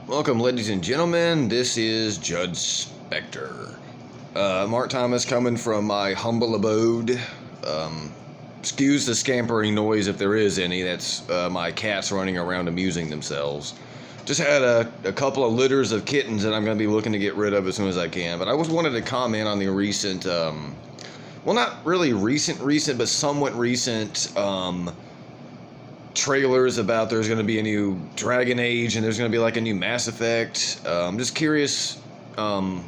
Welcome, ladies and gentlemen. This is Judgespektre. Mark Thomas coming from my humble abode. Excuse the scampering noise if there is any. That's my cats running around amusing themselves. Just had a couple of litters of kittens that I'm going to be looking to get rid of as soon as I can. But I just wanted to comment on the recent, well, not really recent, but somewhat recent trailers about there's going to be a new Dragon Age and there's going to be like a new Mass Effect. I'm just curious, how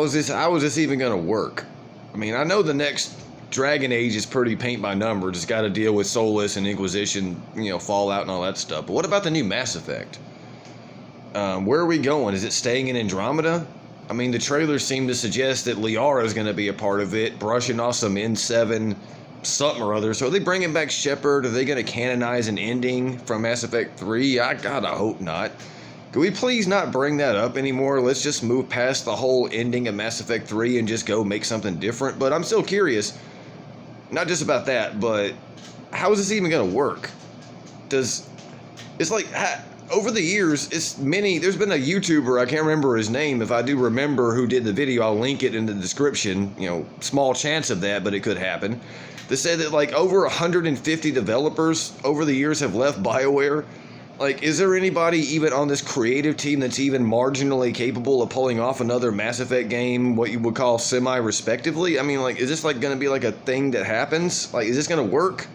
is this even going to work? I mean, I know the next Dragon Age is pretty paint by numbers. It's got to deal with Solus and Inquisition, Fallout and all that stuff. But what about the new Mass Effect? Where are we going? Is it staying in Andromeda? I mean, the trailers seem to suggest that Liara is going to be a part of it, brushing off some N7 something or other. So are they bringing back Shepard? Are they going to canonize an ending from Mass Effect 3? I gotta hope not. Could we please not bring that up anymore? Let's just move past the whole ending of Mass Effect 3 and just go make something different. But I'm still curious, not just about that, but how is this even going to work? Over the years, there's been a YouTuber, I can't remember his name. If I do remember who did the video, I'll link it in the description. Small chance of that, but it could happen. They said that like over 150 developers over the years have left Bioware. Like, is there anybody even on this creative team that's even marginally capable of pulling off another Mass Effect game, what you would call semi-respectively? I mean, like, is this like going to be like a thing that happens? Like, is this going to work?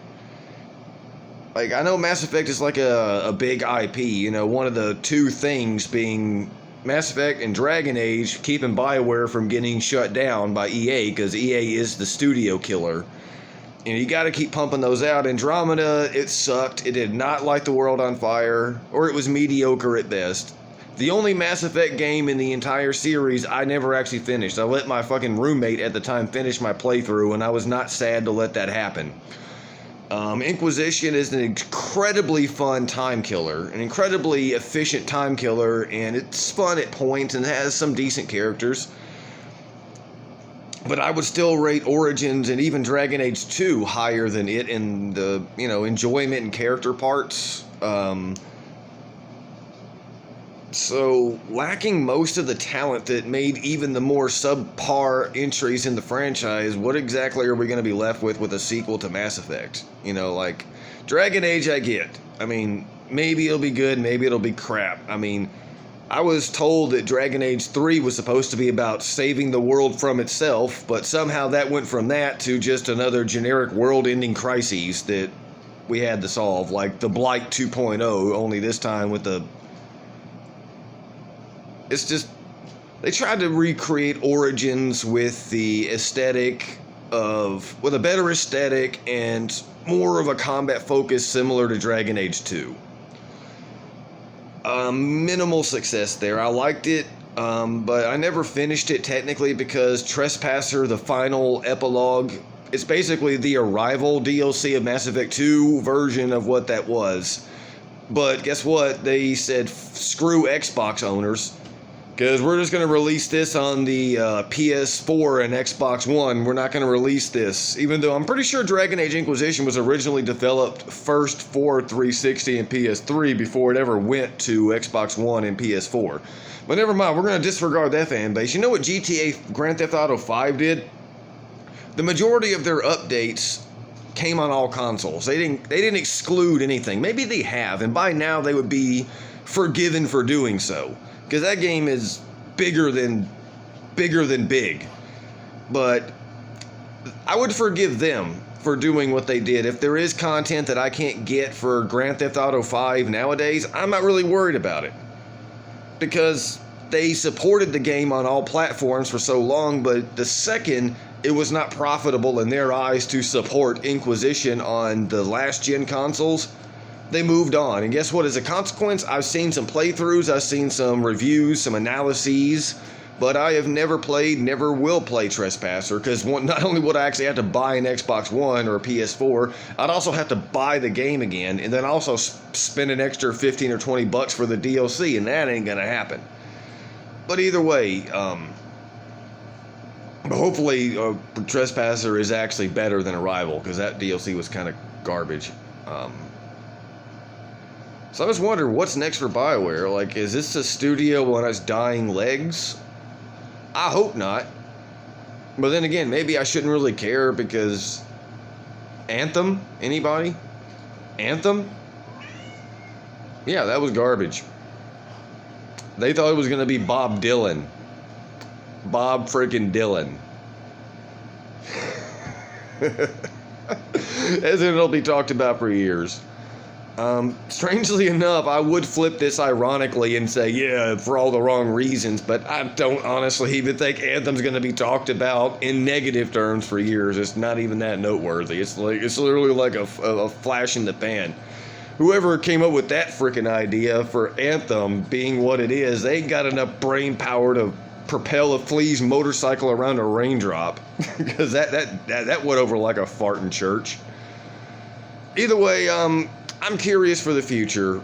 Like, I know Mass Effect is like a big IP, one of the two things being Mass Effect and Dragon Age keeping Bioware from getting shut down by EA, because EA is the studio killer. You got to keep pumping those out. Andromeda, it sucked. It did not light the world on fire, or it was mediocre at best. The only Mass Effect game in the entire series I never actually finished. I let my fucking roommate at the time finish my playthrough, and I was not sad to let that happen. Inquisition is an incredibly fun time killer, an incredibly efficient time killer, and it's fun at points and has some decent characters. But I would still rate Origins and even Dragon Age 2 higher than it in the, enjoyment and character parts. So, lacking most of the talent that made even the more subpar entries in the franchise, what exactly are we going to be left with a sequel to Mass Effect? Like, Dragon Age I get. I mean, maybe it'll be good, maybe it'll be crap. I mean, I was told that Dragon Age 3 was supposed to be about saving the world from itself, but somehow that went from that to just another generic world-ending crises that we had to solve, like the Blight 2.0, only this time with the... It's just... They tried to recreate Origins with the aesthetic of... with a better aesthetic and more of a combat focus similar to Dragon Age 2. Minimal success there. I liked it, but I never finished it technically because Trespasser, the final epilogue, it's basically the Arrival DLC of Mass Effect 2 version of what that was. But guess what? They said, screw Xbox owners, because we're just going to release this on the PS4 and Xbox One. We're not going to release this. Even though I'm pretty sure Dragon Age Inquisition was originally developed first for 360 and PS3 before it ever went to Xbox One and PS4. But never mind, we're going to disregard that fan base. You know what GTA Grand Theft Auto 5 did? The majority of their updates came on all consoles. They didn't exclude anything. Maybe they have, and by now they would be forgiven for doing so. Because that game is bigger than big. But I would forgive them for doing what they did. If there is content that I can't get for Grand Theft Auto 5 nowadays, I'm not really worried about it. Because they supported the game on all platforms for so long, but the second it was not profitable in their eyes to support Inquisition on the last gen consoles, they moved on. And guess what? As a consequence, I've seen some playthroughs, I've seen some reviews, some analyses, but I have never will play Trespasser, because not only would I actually have to buy an Xbox One or a PS4, I'd also have to buy the game again, and then also spend an extra 15 or 20 bucks for the DLC, and that ain't gonna happen. But either way, hopefully Trespasser is actually better than Arrival, because that DLC was kind of garbage. So I was wondering, what's next for Bioware? Like, is this a studio on its dying legs? I hope not. But then again, maybe I shouldn't really care because... Anthem? Anybody? Anthem? Yeah, that was garbage. They thought it was going to be Bob Dylan. Bob freaking Dylan. As in it'll be talked about for years. Strangely enough, I would flip this ironically and say, yeah, for all the wrong reasons, but I don't honestly even think Anthem's going to be talked about in negative terms for years. It's not even that noteworthy. It's literally like a flash in the pan. Whoever came up with that freaking idea for Anthem being what it is, they ain't got enough brain power to propel a Flea's motorcycle around a raindrop. Because that went over like a fart in church. Either way, I'm curious for the future,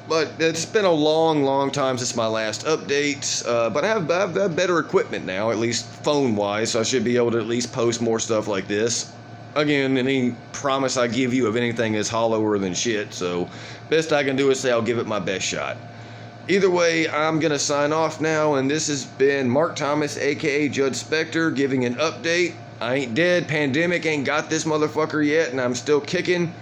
but it's been a long time since my last update, but I have better equipment now, at least phone-wise, so I should be able to at least post more stuff like this. Again, any promise I give you of anything is hollower than shit, so best I can do is say I'll give it my best shot. Either way, I'm going to sign off now, and this has been Mark Thomas, aka Judgespektre, giving an update. I ain't dead, pandemic ain't got this motherfucker yet, and I'm still kicking.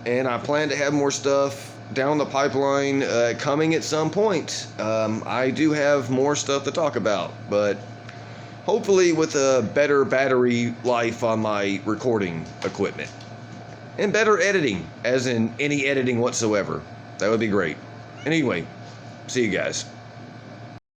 And I plan to have more stuff down the pipeline coming at some point. I do have more stuff to talk about, but hopefully with a better battery life on my recording equipment. And better editing, as in any editing whatsoever. That would be great. Anyway, see you guys.